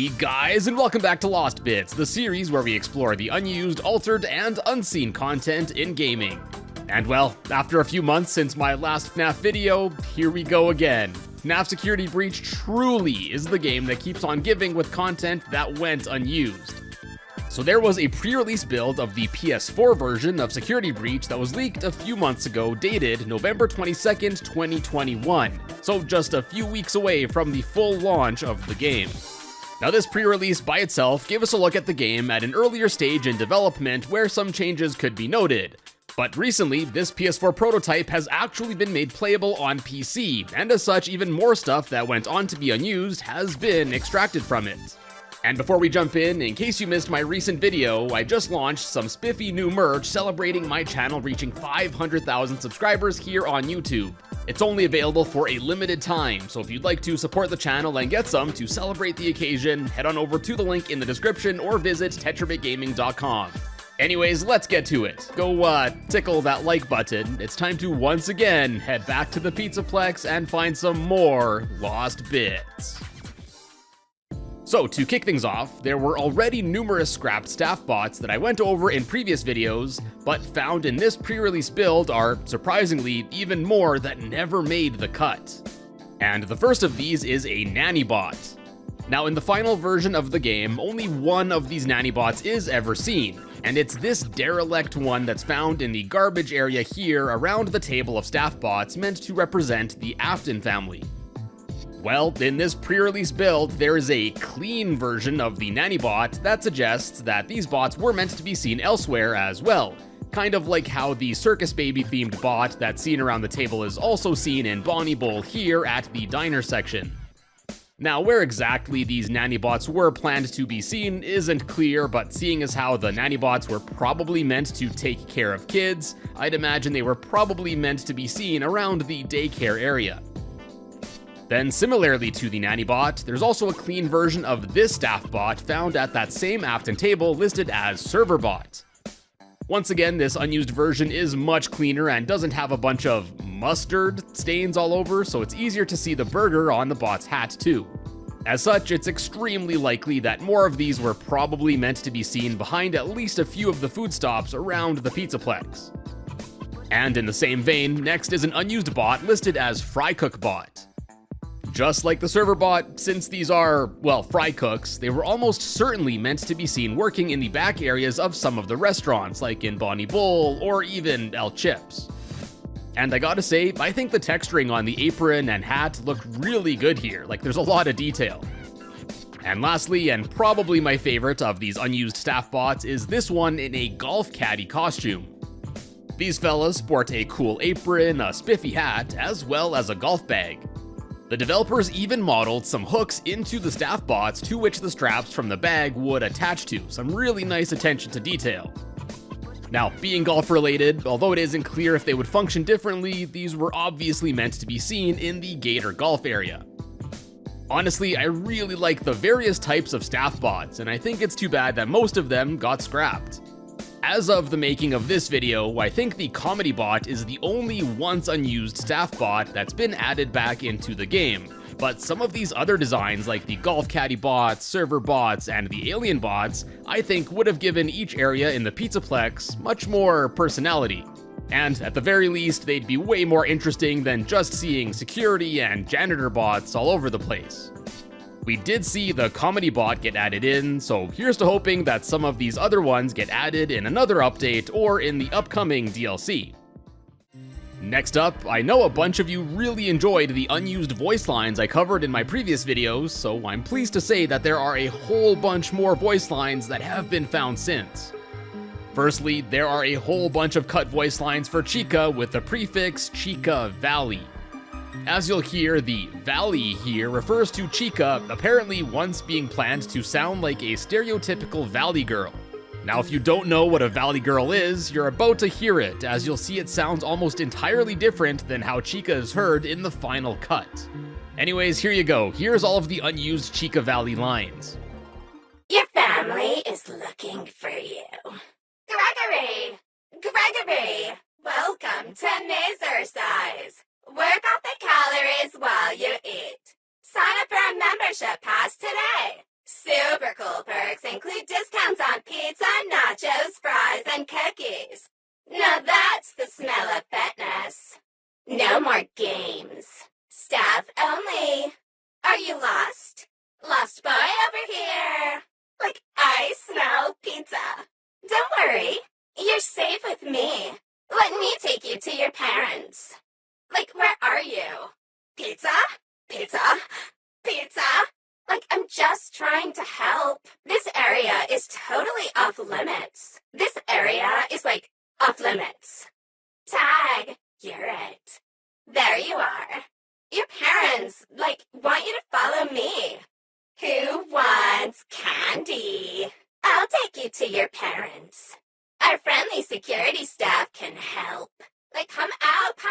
Hey guys, and welcome back to Lost Bits, the series where we explore the unused, altered, and unseen content in gaming. And well, after a few months since my last FNAF video, here we go again. FNAF Security Breach truly is the game that keeps on giving with content that went unused. So there was a pre-release build of the PS4 version of Security Breach that was leaked a few months ago, dated November 22nd, 2021. So just a few weeks away from the full launch of the game. Now this pre-release by itself gave us a look at the game at an earlier stage in development where some changes could be noted. But recently, this PS4 prototype has actually been made playable on PC, and as such, even more stuff that went on to be unused has been extracted from it. And before we jump in case you missed my recent video, I just launched some spiffy new merch celebrating my channel reaching 500,000 subscribers here on YouTube. It's only available for a limited time, so if you'd like to support the channel and get some to celebrate the occasion, head on over to the link in the description or visit TetraBitGaming.com. Anyways, let's get to it. Go tickle that like button. It's time to once again head back to the Pizzaplex and find some more lost bits. So to kick things off, there were already numerous scrapped staff bots that I went over in previous videos, but found in this pre-release build are, surprisingly, even more that never made the cut. And the first of these is a nanny bot. Now in the final version of the game, only one of these nanny bots is ever seen, and it's this derelict one that's found in the garbage area here around the table of staff bots meant to represent the Afton family. Well, in this pre-release build, there is a clean version of the nanny bot that suggests that these bots were meant to be seen elsewhere as well. Kind of like how the circus baby themed bot that's seen around the table is also seen in Bonnie Bowl here at the diner section. Now, where exactly these nanny bots were planned to be seen isn't clear, but seeing as how the nanny bots were probably meant to take care of kids, I'd imagine they were probably meant to be seen around the daycare area. Then similarly to the nanny bot, there's also a clean version of this staff bot found at that same Afton table listed as server bot. Once again, this unused version is much cleaner and doesn't have a bunch of mustard stains all over, so it's easier to see the burger on the bot's hat too. As such, it's extremely likely that more of these were probably meant to be seen behind at least a few of the food stops around the Pizzaplex. And in the same vein, next is an unused bot listed as Fry Cook bot. Just like the server bot, since these are, well, fry cooks, they were almost certainly meant to be seen working in the back areas of some of the restaurants, like in Bonnie Bowl or even El Chips. And I gotta say, I think the texturing on the apron and hat look really good here, like there's a lot of detail. And lastly, and probably my favorite of these unused staff bots, is this one in a golf caddy costume. These fellas sport a cool apron, a spiffy hat, as well as a golf bag. The developers even modeled some hooks into the staff bots to which the straps from the bag would attach to, some really nice attention to detail. Now, being golf related, although it isn't clear if they would function differently, these were obviously meant to be seen in the Gator golf area. Honestly, I really like the various types of staff bots, and I think it's too bad that most of them got scrapped. As of the making of this video, I think the comedy bot is the only once unused staff bot that's been added back into the game, but some of these other designs like the golf caddy bots, server bots, and the alien bots, I think would have given each area in the Pizzaplex much more personality. And at the very least, they'd be way more interesting than just seeing security and janitor bots all over the place. We did see the comedy bot get added in, so here's to hoping that some of these other ones get added in another update or in the upcoming DLC. Next up, I know a bunch of you really enjoyed the unused voice lines I covered in my previous videos, so I'm pleased to say that there are a whole bunch more voice lines that have been found since. Firstly, there are a whole bunch of cut voice lines for Chica with the prefix Chica Valley. As you'll hear, the Valley here refers to Chica apparently once being planned to sound like a stereotypical Valley girl. Now if you don't know what a Valley girl is, you're about to hear it, as you'll see it sounds almost entirely different than how Chica is heard in the final cut. Anyways, here you go, here's all of the unused Chica Valley lines. Your family is looking for you. Gregory! Gregory! Welcome to Misercise! Work off the calories while you eat. Sign up for a membership pass today. See Super cool perks include discounts on pizza, nachos, fries, and cookies. Now that's the smell of fitness. No more games. Staff only. Are you lost? Lost boy over here. Like, I smell pizza. Don't worry. You're safe with me. Let me take you to your parents. Like, where are you? Pizza? Pizza? Pizza? Like, I'm just trying to help. This area is totally off limits. This area is, like, off limits. Tag, you're it. There you are. Your parents, like, want you to follow me. Who wants candy? I'll take you to your parents. Our friendly security staff can help. Like, come out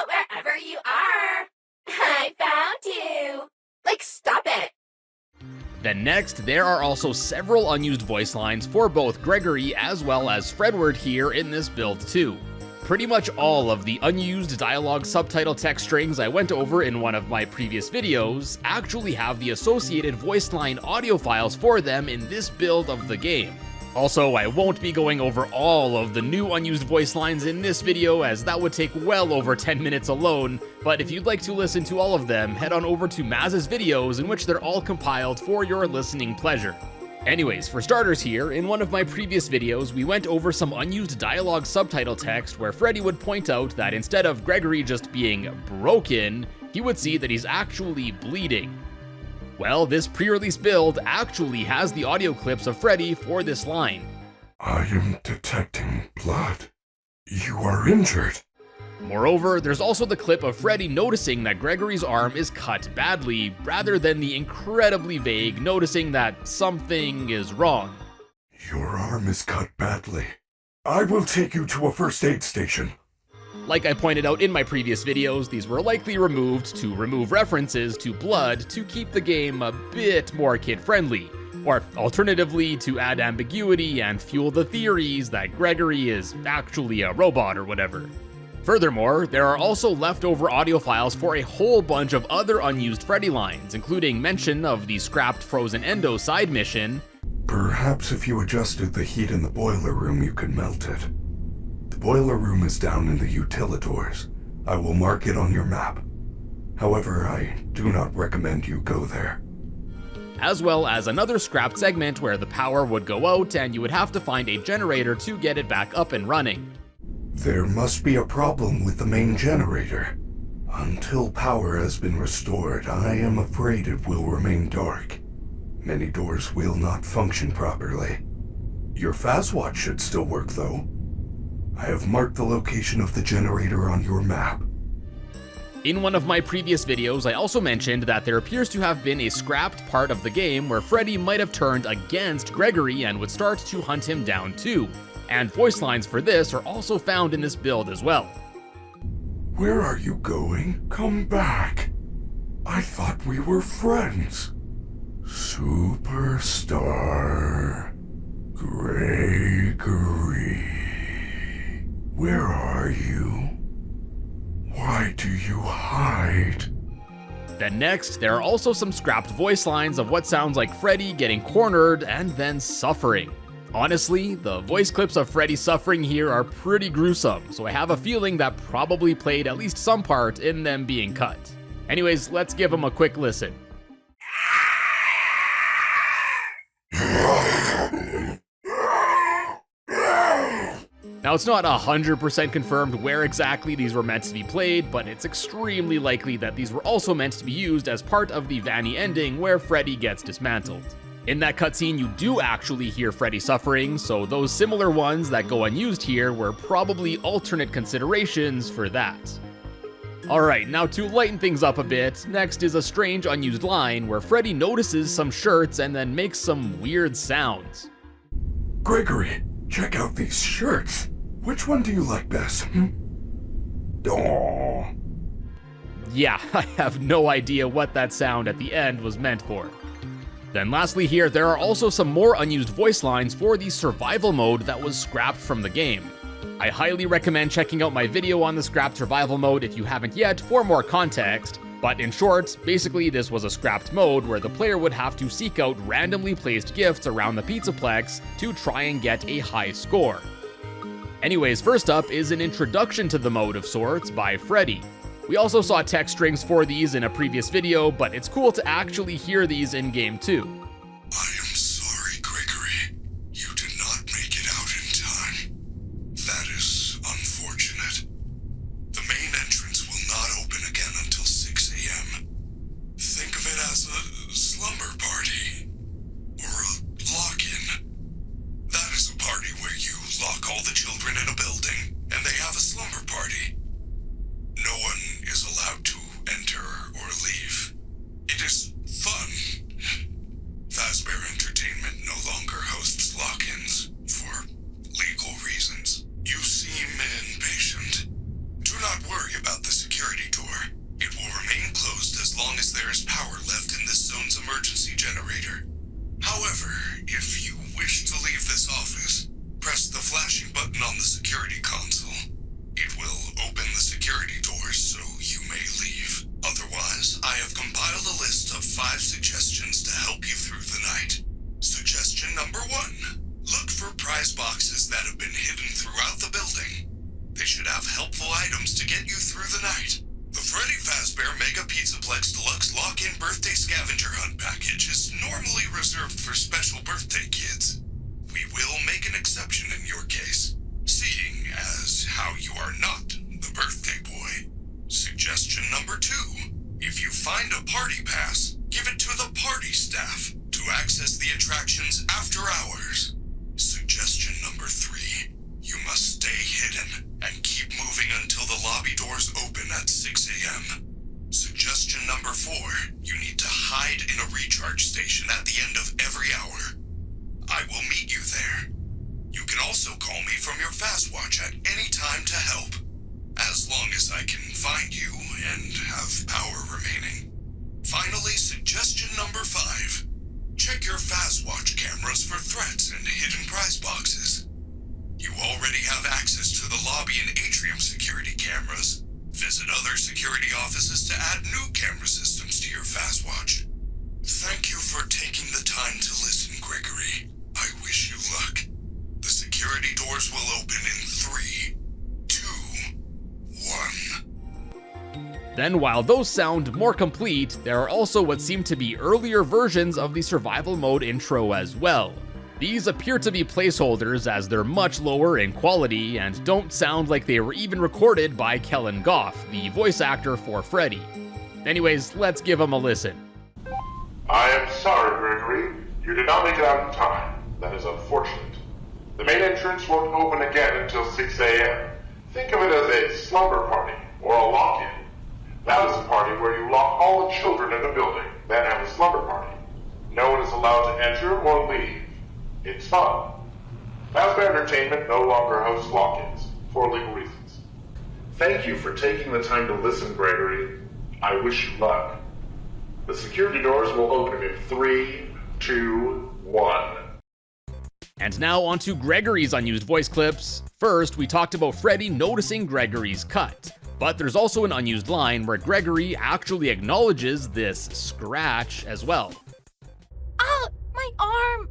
wherever you are. I found you. Like, stop it. Then next, there are also several unused voice lines for both Gregory as well as Fredward here in this build too. Pretty much all of the unused dialogue subtitle text strings I went over in one of my previous videos actually have the associated voice line audio files for them in this build of the game. Also, I won't be going over all of the new unused voice lines in this video as that would take well over 10 minutes alone, but if you'd like to listen to all of them, head on over to Maz's videos in which they're all compiled for your listening pleasure. Anyways, for starters here, in one of my previous videos, we went over some unused dialogue subtitle text where Freddy would point out that instead of Gregory just being broken, he would see that he's actually bleeding. Well, this pre-release build actually has the audio clips of Freddy for this line. I am detecting blood. You are injured. Moreover, there's also the clip of Freddy noticing that Gregory's arm is cut badly, rather than the incredibly vague noticing that something is wrong. Your arm is cut badly. I will take you to a first aid station. Like I pointed out in my previous videos, these were likely removed to remove references to blood to keep the game a bit more kid-friendly, or alternatively to add ambiguity and fuel the theories that Gregory is actually a robot or whatever. Furthermore, there are also leftover audio files for a whole bunch of other unused Freddy lines, including mention of the scrapped Frozen Endo side mission. Perhaps if you adjusted the heat in the boiler room, you could melt it. The boiler room is down in the utilitors. I will mark it on your map. However, I do not recommend you go there. As well as another scrapped segment where the power would go out and you would have to find a generator to get it back up and running. There must be a problem with the main generator. Until power has been restored, I am afraid it will remain dark. Many doors will not function properly. Your fastwatch should still work though. I have marked the location of the generator on your map. In one of my previous videos, I also mentioned that there appears to have been a scrapped part of the game where Freddy might have turned against Gregory and would start to hunt him down too. And voice lines for this are also found in this build as well. Where are you going? Come back. I thought we were friends. Superstar Gregory. Where are you? Why do you hide? Then next, there are also some scrapped voice lines of what sounds like Freddy getting cornered and then suffering. Honestly, the voice clips of Freddy suffering here are pretty gruesome, so I have a feeling that probably played at least some part in them being cut. Anyways, let's give them a quick listen. Now, it's not 100% confirmed where exactly these were meant to be played, but it's extremely likely that these were also meant to be used as part of the Vanny ending where Freddy gets dismantled. In that cutscene, you do actually hear Freddy suffering, so those similar ones that go unused here were probably alternate considerations for that. Alright, now to lighten things up a bit, next is a strange unused line where Freddy notices some shirts and then makes some weird sounds. Gregory, check out these shirts. Which one do you like best? Aww. Yeah, I have no idea what that sound at the end was meant for. Then lastly here, there are also some more unused voice lines for the survival mode that was scrapped from the game. I highly recommend checking out my video on the scrapped survival mode if you haven't yet for more context, But in short, basically this was a scrapped mode where the player would have to seek out randomly placed gifts around the Pizzaplex to try and get a high score. Anyways, first up is an introduction to the mode of sorts by Freddy. We also saw text strings for these in a previous video, but it's cool to actually hear these in-game too. I am sorry, Gregory. You did not make it out in time. That is unfortunate. The main entrance will not open again until 6 a.m. Think of it as a slumber party. Or a lock-in. That is a party where you lock all the children in a building, and they have a slumber party. No one is allowed to enter or leave. It is fun. Fazbear Entertainment no longer hosts lock-ins for legal reasons. You seem impatient. Do not worry about the security door. It will remain closed as long as there is power left in this zone's emergency generator. However, if you wish to leave this office, press the flashing button on the security console. It will open the security doors so you may leave. Otherwise, I have compiled a list of 5 suggestions to help you through the night. Suggestion number 1. Look for prize boxes that have been hidden throughout the building. They should have helpful items to get you through the night. The Freddy Fazbear Mega Pizzaplex Deluxe Lock-In Birthday Scavenger Hunt package is normally reserved for special birthday kids. We will make an exception in your case, seeing as how you are not the birthday boy. Suggestion number 2. If you find a party pass, give it to the party staff to access the attractions after hours. Suggestion number 3. You must stay hidden and keep moving until the lobby doors open at 6 a.m. Suggestion number 4. You need to hide in a recharge station at the end of every hour. I will meet you there. You can also call me from your Fazwatch at any time to help, as long as I can find you and have power remaining. Finally, suggestion number 5. Check your Fazwatch cameras for threats and hidden prize boxes. You already have access to the lobby and atrium security cameras. Visit other security offices to add new camera systems to your Fazwatch. Thank you for taking the time to listen, Gregory. I wish you luck. The security doors will open in 3, 2, 1. Then while those sound more complete, there are also what seem to be earlier versions of the survival mode intro as well. These appear to be placeholders as they're much lower in quality and don't sound like they were even recorded by Kellen Goff, the voice actor for Freddy. Anyways, let's give them a listen. I am sorry, Gregory. You did not make it out in time. That is unfortunate. The main entrance won't open again until 6 a.m. Think of it as a slumber party or a lock-in. That is a party where you lock all the children in the building, then have a slumber party. No one is allowed to enter or leave. It's fun. Fazbear Entertainment no longer hosts lock-ins, for legal reasons. Thank you for taking the time to listen, Gregory. I wish you luck. The security doors will open in 3, 2, 1. And now onto Gregory's unused voice clips. First, we talked about Freddy noticing Gregory's cut. But there's also an unused line where Gregory actually acknowledges this scratch as well. Oh, my arm!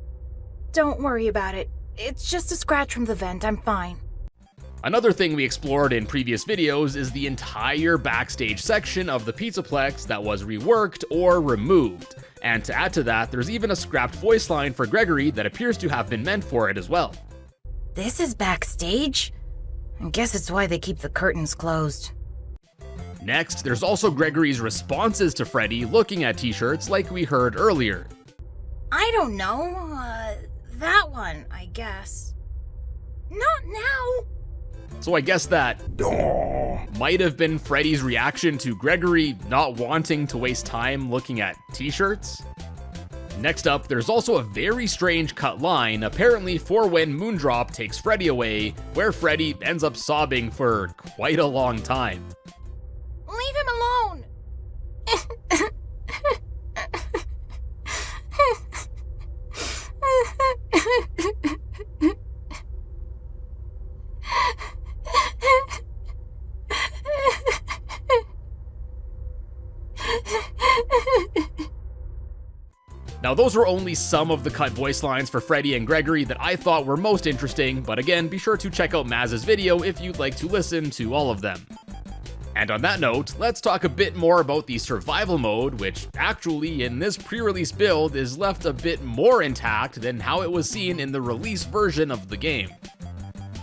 Don't worry about it. It's just a scratch from the vent, I'm fine. Another thing we explored in previous videos is the entire backstage section of the Pizzaplex that was reworked or removed. And to add to that, there's even a scrapped voice line for Gregory that appears to have been meant for it as well. This is backstage? I guess it's why they keep the curtains closed. Next, there's also Gregory's responses to Freddy looking at t-shirts like we heard earlier. I don't know, that one, I guess. Not now! So I guess that might have been Freddy's reaction to Gregory not wanting to waste time looking at t-shirts. Next up, there's also a very strange cut line, apparently for when Moondrop takes Freddy away, where Freddy ends up sobbing for quite a long time. Leave him alone! Now those were only some of the cut voice lines for Freddy and Gregory that I thought were most interesting, but again, be sure to check out Maz's video if you'd like to listen to all of them. And on that note, let's talk a bit more about the survival mode, which actually in this pre-release build is left a bit more intact than how it was seen in the release version of the game.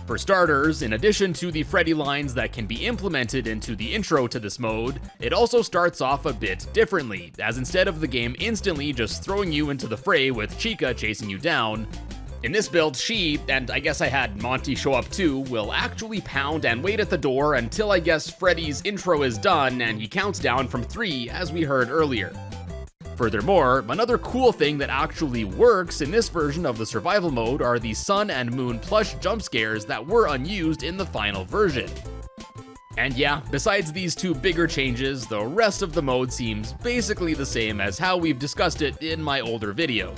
For starters, in addition to the Freddy lines that can be implemented into the intro to this mode, it also starts off a bit differently, as instead of the game instantly just throwing you into the fray with Chica chasing you down, in this build she, and I guess I had Monty show up too, will actually pound and wait at the door until I guess Freddy's intro is done and he counts down from 3 as we heard earlier. Furthermore, another cool thing that actually works in this version of the survival mode are the sun and moon plush jump scares that were unused in the final version. And yeah, besides these two bigger changes, the rest of the mode seems basically the same as how we've discussed it in my older video.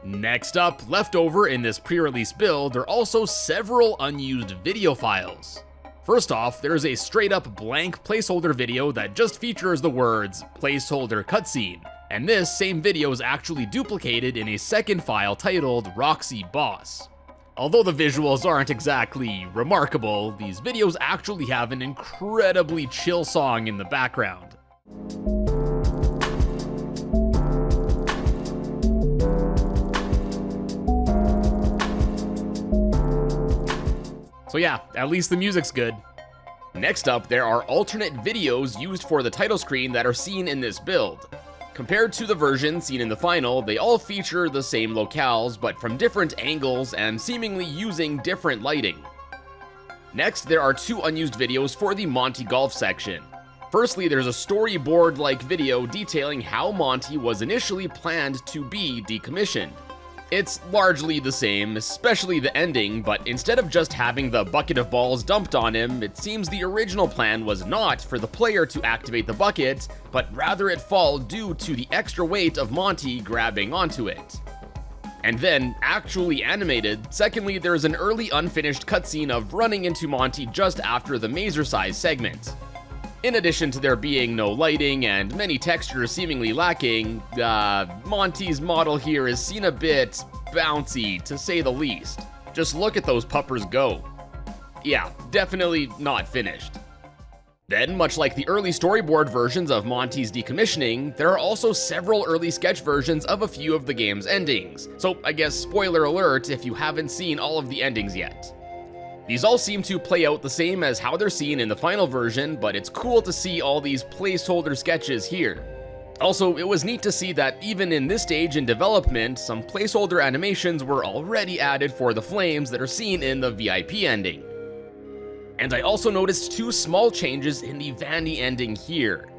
Next up, left over in this pre-release build are also several unused video files. First off, there's a straight up blank placeholder video that just features the words placeholder cutscene, and this same video is actually duplicated in a second file titled Roxy Boss. Although the visuals aren't exactly remarkable, these videos actually have an incredibly chill song in the background. So yeah, at least the music's good. Next up, there are alternate videos used for the title screen that are seen in this build. Compared to the version seen in the final, they all feature the same locales, but from different angles and seemingly using different lighting. Next, there are 2 unused videos for the Monty Golf section. Firstly, there's a storyboard-like video detailing how Monty was initially planned to be decommissioned. It's largely the same, especially the ending, but instead of just having the bucket of balls dumped on him, it seems the original plan was not for the player to activate the bucket, but rather it fall due to the extra weight of Monty grabbing onto it. And then, actually animated, secondly, there's an early unfinished cutscene of running into Monty just after the mazer-size segment. In addition to there being no lighting and many textures seemingly lacking, Monty's model here is seen a bit bouncy, to say the least. Just look at those puppers go. Yeah, definitely not finished. Then, much like the early storyboard versions of Monty's decommissioning, there are also several early sketch versions of a few of the game's endings, so I guess spoiler alert if you haven't seen all of the endings yet. These all seem to play out the same as how they're seen in the final version, but it's cool to see all these placeholder sketches here. Also, it was neat to see that even in this stage in development, some placeholder animations were already added for the flames that are seen in the VIP ending. And I also noticed 2 small changes in the Vanny ending here.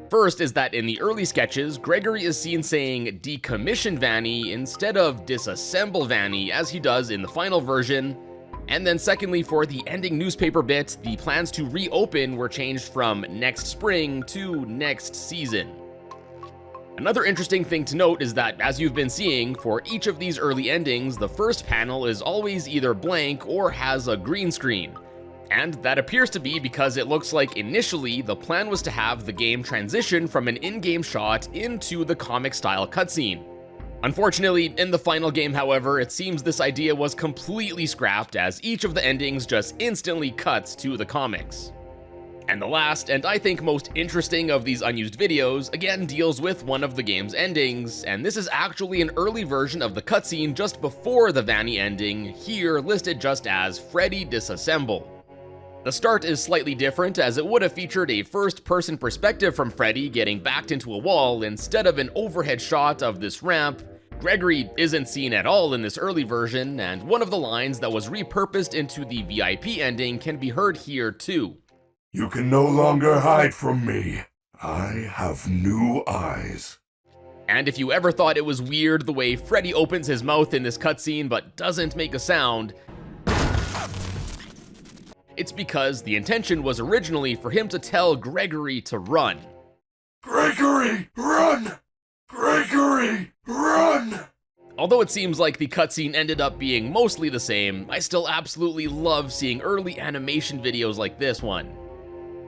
First is that in the early sketches, Gregory is seen saying decommission Vanny instead of disassemble Vanny as he does in the final version. And then secondly, for the ending newspaper bit, the plans to reopen were changed from next spring to next season. Another interesting thing to note is that, as you've been seeing, for each of these early endings, the first panel is always either blank or has a green screen. And that appears to be because it looks like initially the plan was to have the game transition from an in-game shot into the comic-style cutscene. Unfortunately, in the final game, however, it seems this idea was completely scrapped as each of the endings just instantly cuts to the comics. And the last, and I think most interesting of these unused videos, again deals with one of the game's endings, and this is actually an early version of the cutscene just before the Vanny ending, here listed just as Freddy Disassemble. The start is slightly different, as it would have featured a first-person perspective from Freddy getting backed into a wall instead of an overhead shot of this ramp. Gregory isn't seen at all in this early version, and one of the lines that was repurposed into the VIP ending can be heard here too. You can no longer hide from me. I have new eyes. And if you ever thought it was weird the way Freddy opens his mouth in this cutscene but doesn't make a sound, it's because the intention was originally for him to tell Gregory to run. Gregory, run! Gregory, run! Although it seems like the cutscene ended up being mostly the same, I still absolutely love seeing early animation videos like this one.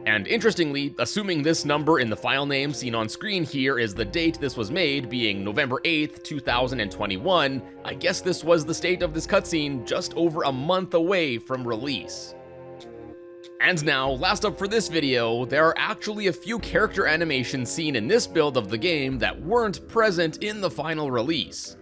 And interestingly, assuming this number in the file name seen on screen here is the date this was made, being November 8th, 2021, I guess this was the state of this cutscene just over a month away from release. And now, last up for this video, there are actually a few character animations seen in this build of the game that weren't present in the final release.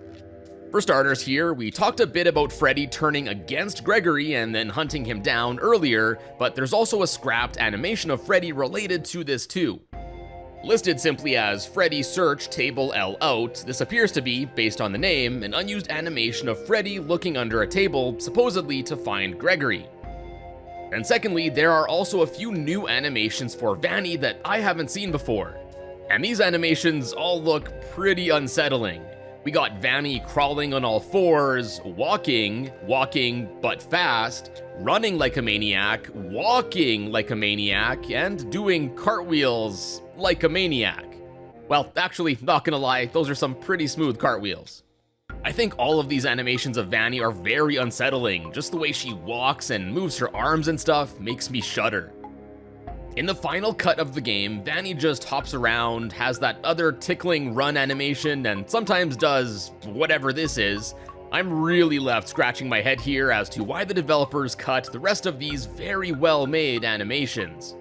For starters here, we talked a bit about Freddy turning against Gregory and then hunting him down earlier, but there's also a scrapped animation of Freddy related to this too. Listed simply as Freddy Search Table L Out, this appears to be, based on the name, an unused animation of Freddy looking under a table, supposedly to find Gregory. And secondly, there are also a few new animations for Vanny that I haven't seen before. And these animations all look pretty unsettling. We got Vanny crawling on all fours, walking but fast, running like a maniac, walking like a maniac, and doing cartwheels like a maniac. Well, actually, not gonna lie, those are some pretty smooth cartwheels. I think all of these animations of Vanny are very unsettling. Just the way she walks and moves her arms and stuff makes me shudder. In the final cut of the game, Vanny just hops around, has that other tickling run animation, and sometimes does whatever this is. I'm really left scratching my head here as to why the developers cut the rest of these very well-made animations.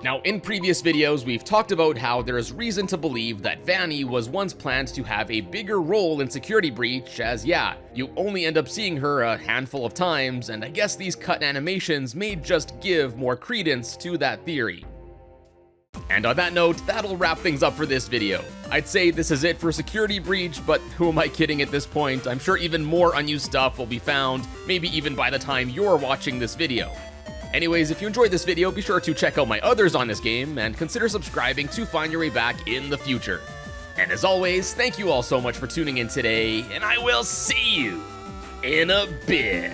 Now, in previous videos, we've talked about how there is reason to believe that Vanny was once planned to have a bigger role in Security Breach, as yeah, you only end up seeing her a handful of times, and I guess these cut animations may just give more credence to that theory. And on that note, that'll wrap things up for this video. I'd say this is it for Security Breach, but who am I kidding at this point? I'm sure even more unused stuff will be found, maybe even by the time you're watching this video. Anyways, if you enjoyed this video, be sure to check out my others on this game, and consider subscribing to find your way back in the future. And as always, thank you all so much for tuning in today, and I will see you in a bit.